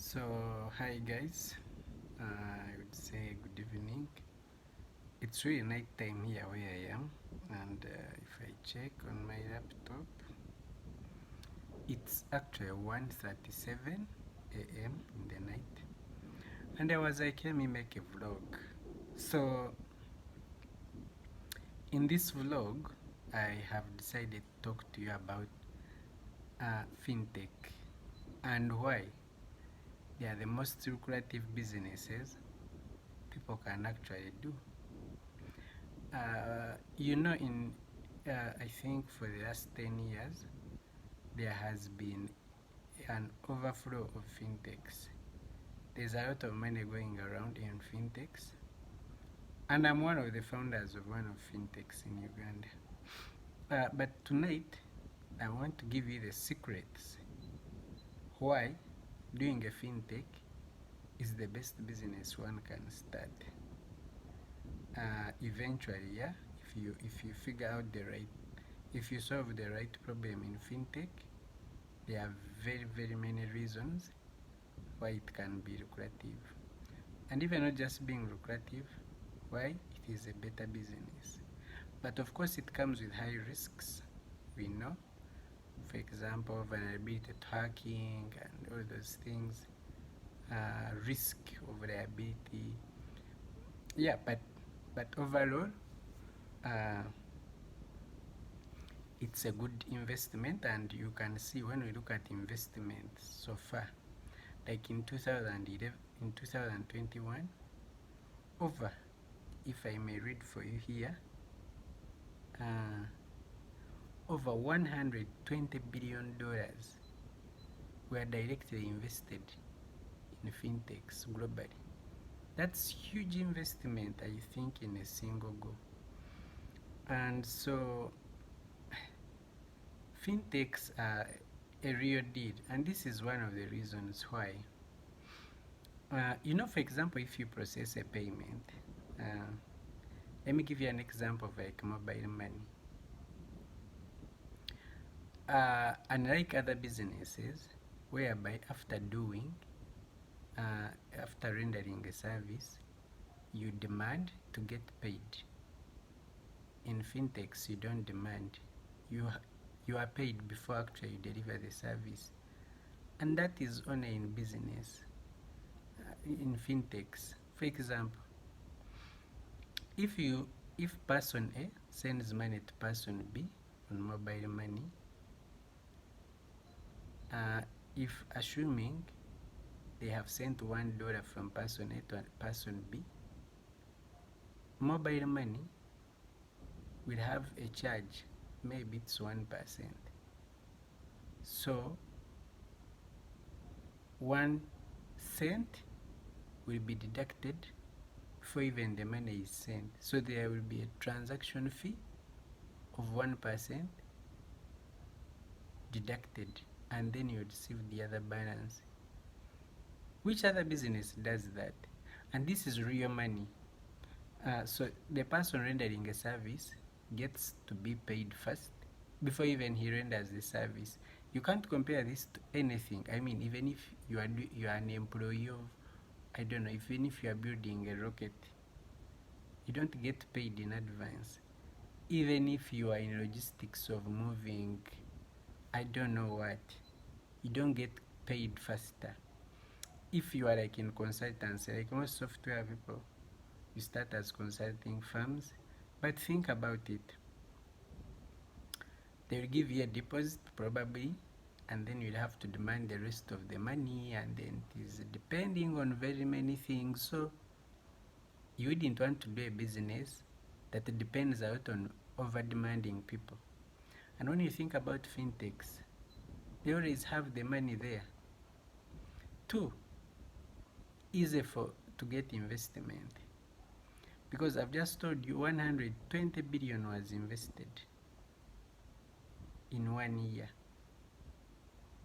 So, hi guys, I would say good evening. It's really night time here where I am, and if I check on my laptop, it's actually 1:37 a.m. in the night, and I was like, let me make a vlog. So, in this vlog, I have decided to talk to you about fintech and why they are the most lucrative businesses people can actually do. In I think for the last 10 years, there has been an overflow of fintechs. There's a lot of money going around in fintechs, and I'm one of the founders of one of fintechs in Uganda. But tonight, I want to give you the secrets why doing a fintech is the best business one can start. Eventually, yeah, if you figure out the right, if you solve the right problem in fintech, there are very many reasons why it can be lucrative, and even not just being lucrative, why it is a better business. But of course it comes with high risks, we know. For example, vulnerability to hacking and all those things, risk of liability. Yeah, but overall, uh, it's a good investment, and you can see when we look at investments so far, like in 2011, in 2021, over, if I may read for you here, uh, over $120 billion were directly invested in fintechs globally. That's huge investment, I think, in a single go. And so fintechs are a real deal, and this is one of the reasons why. For example, if you process a payment, uh, let me give you an example of like mobile money. Unlike other businesses, whereby after rendering a service, you demand to get paid. In fintechs, you don't demand. You are paid before actually you deliver the service, and that is only in business. In fintechs, for example, if person A sends money to person B on mobile money, if assuming they have sent $1 from person A to person B, mobile money will have a charge, maybe it's 1%. So 1 cent will be deducted before even the money is sent. So there will be a transaction fee of 1% deducted, and then you receive the other balance. Which other business does that? And this is real money. So the person rendering a service gets to be paid first before even he renders the service. You can't compare this to anything. I mean, even if you are an employee of, I don't know, even if you are building a rocket, you don't get paid in advance. Even if you are in logistics of moving, I don't know what, you don't get paid faster. If you are like in consultancy, like most software people, you start as consulting firms, but think about it. They'll give you a deposit probably, and then you'll have to demand the rest of the money, and then it is depending on very many things. So you wouldn't want to do a business that depends a lot on over demanding people. And when you think about fintechs, they always have the money there. Two, easy to get investment, because I've just told you 120 billion was invested in 1 year.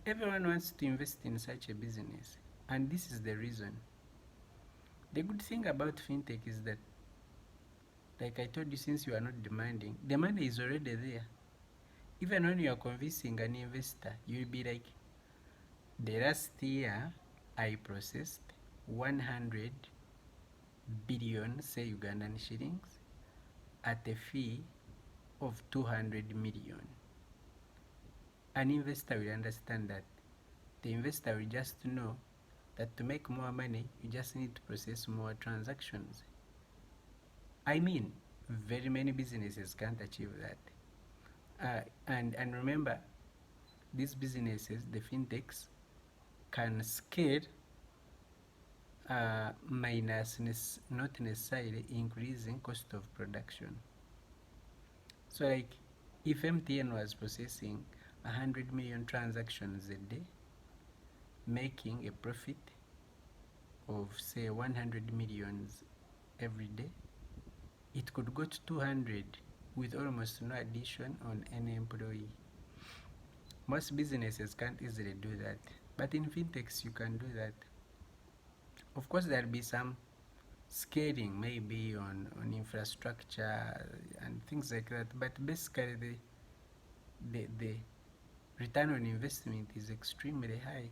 Everyone wants to invest in such a business, and this is the reason. The good thing about fintech is that, like I told you, since you are not demanding, the money is already there. Even when you are convincing an investor, you'll be like, the last year I processed 100 billion, say Ugandan shillings, at a fee of 200 million. An investor will understand that. The investor will just know that to make more money, you just need to process more transactions. I mean, very many businesses can't achieve that. And remember, these businesses, the fintechs, can scale minus not necessarily increasing cost of production. So like if MTN was processing 100 million transactions a day, making a profit of say 100 millions every day, it could go to 200 with almost no addition on any employee. Most businesses can't easily do that, but in fintechs you can do that. Of course, there'll be some scaling maybe on infrastructure and things like that, but basically the return on investment is extremely high.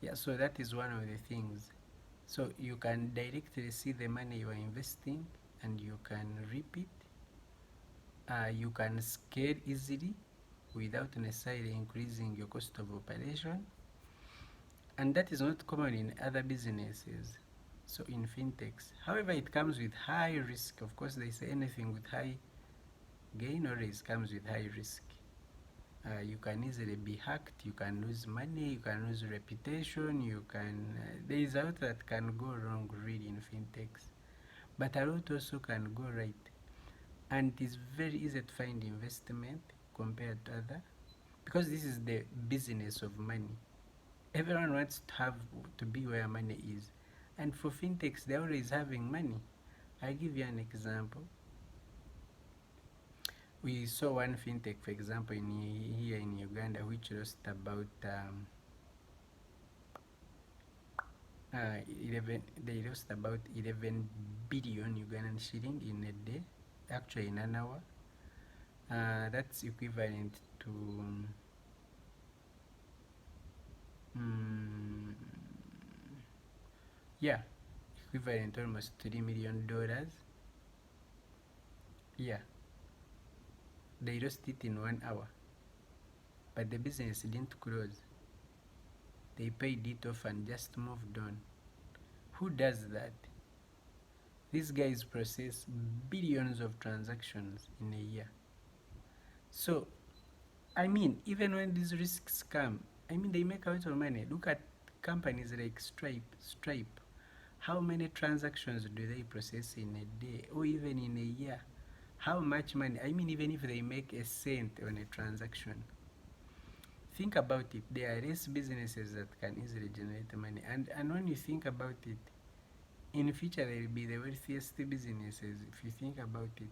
Yeah, so that is one of the things. So you can directly see the money you are investing and you can reap it. You can scale easily without necessarily increasing your cost of operation. And that is not common in other businesses. So in fintechs, however, it comes with high risk. Of course, they say anything with high gain always comes with high risk. You can easily be hacked, you can lose money, you can lose reputation, you can there is a lot that can go wrong really in fintechs, but a lot also can go right. And it is very easy to find investment compared to other, because this is the business of money. Everyone wants to have to be where money is, and for fintechs they're always having money. I'll give you an example. We saw one fintech, for example, here in Uganda, which lost about 11. They lost about 11 billion Ugandan shilling in a day, actually in an hour. That's equivalent to yeah, equivalent almost $3 million. Yeah, they lost it in 1 hour, but the business didn't close. They paid it off and just moved on. Who does that? These guys process billions of transactions in a year. So, I mean, even when these risks come, I mean, they make a lot of money. Look at companies like Stripe. How many transactions do they process in a day or even in a year? How much money? I mean, even if they make a cent on a transaction, think about it. There are less businesses that can easily generate money. And when you think about it, in the future they will be the wealthiest businesses if you think about it.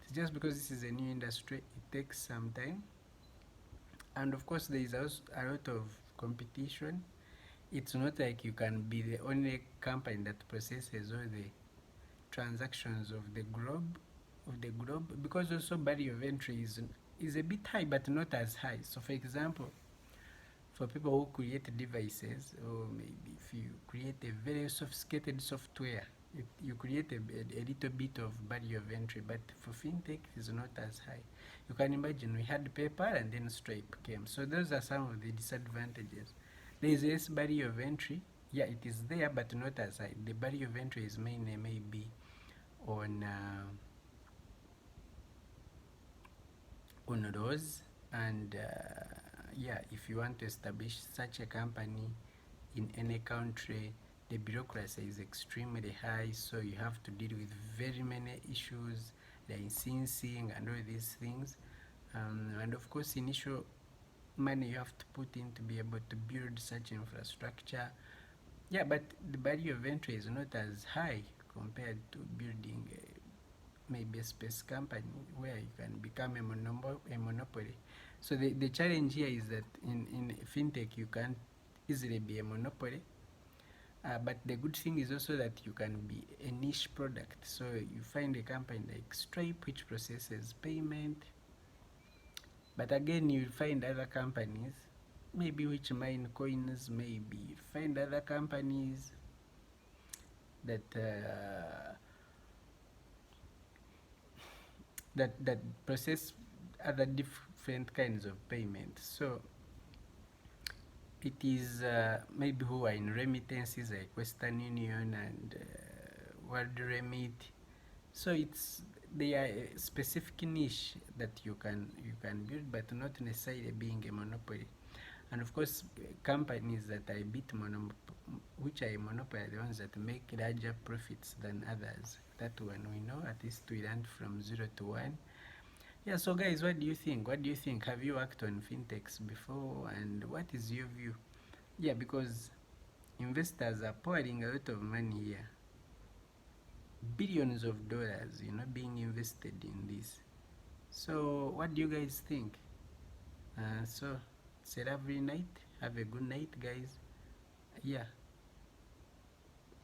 It's just because this is a new industry, it takes some time. And of course there is also a lot of competition. It's not like you can be the only company that processes all the transactions of the globe, because also barrier of entry is a bit high but not as high. So for example, for people who create devices, or maybe if you create a very sophisticated software, you create a little bit of barrier of entry, but for fintech it is not as high. You can imagine we had PayPal and then Stripe came. So those are some of the disadvantages. There is less barrier of entry. Yeah, it is there, but not as high. The barrier of entry is mainly maybe on laws, and yeah, if you want to establish such a company in any country, the bureaucracy is extremely high, so you have to deal with very many issues, licensing and all these things, and of course initial money you have to put in to be able to build such infrastructure. Yeah, but the barrier of entry is not as high compared to building maybe a space company where you can become a monopoly. So the challenge here is that in fintech you can't easily be a monopoly, but the good thing is also that you can be a niche product. So you find a company like Stripe which processes payment, but again you'll find other companies maybe which mine coins, maybe find other companies that that process other different kinds of payments. So it is maybe who are in remittances like Western Union and World Remit. So it's they are a specific niche that you can build, but not necessarily being a monopoly. And of course, companies that are a bit which are a monopoly are the ones that make larger profits than others. That one we know, at least we learned from 0 to 1. Yeah, so guys, what do you think? What do you think? Have you worked on fintechs before, and what is your view? Yeah, because investors are pouring a lot of money here, billions of dollars, being invested in this. So, what do you guys think? So, it's a lovely night. Have a good night, guys. Yeah.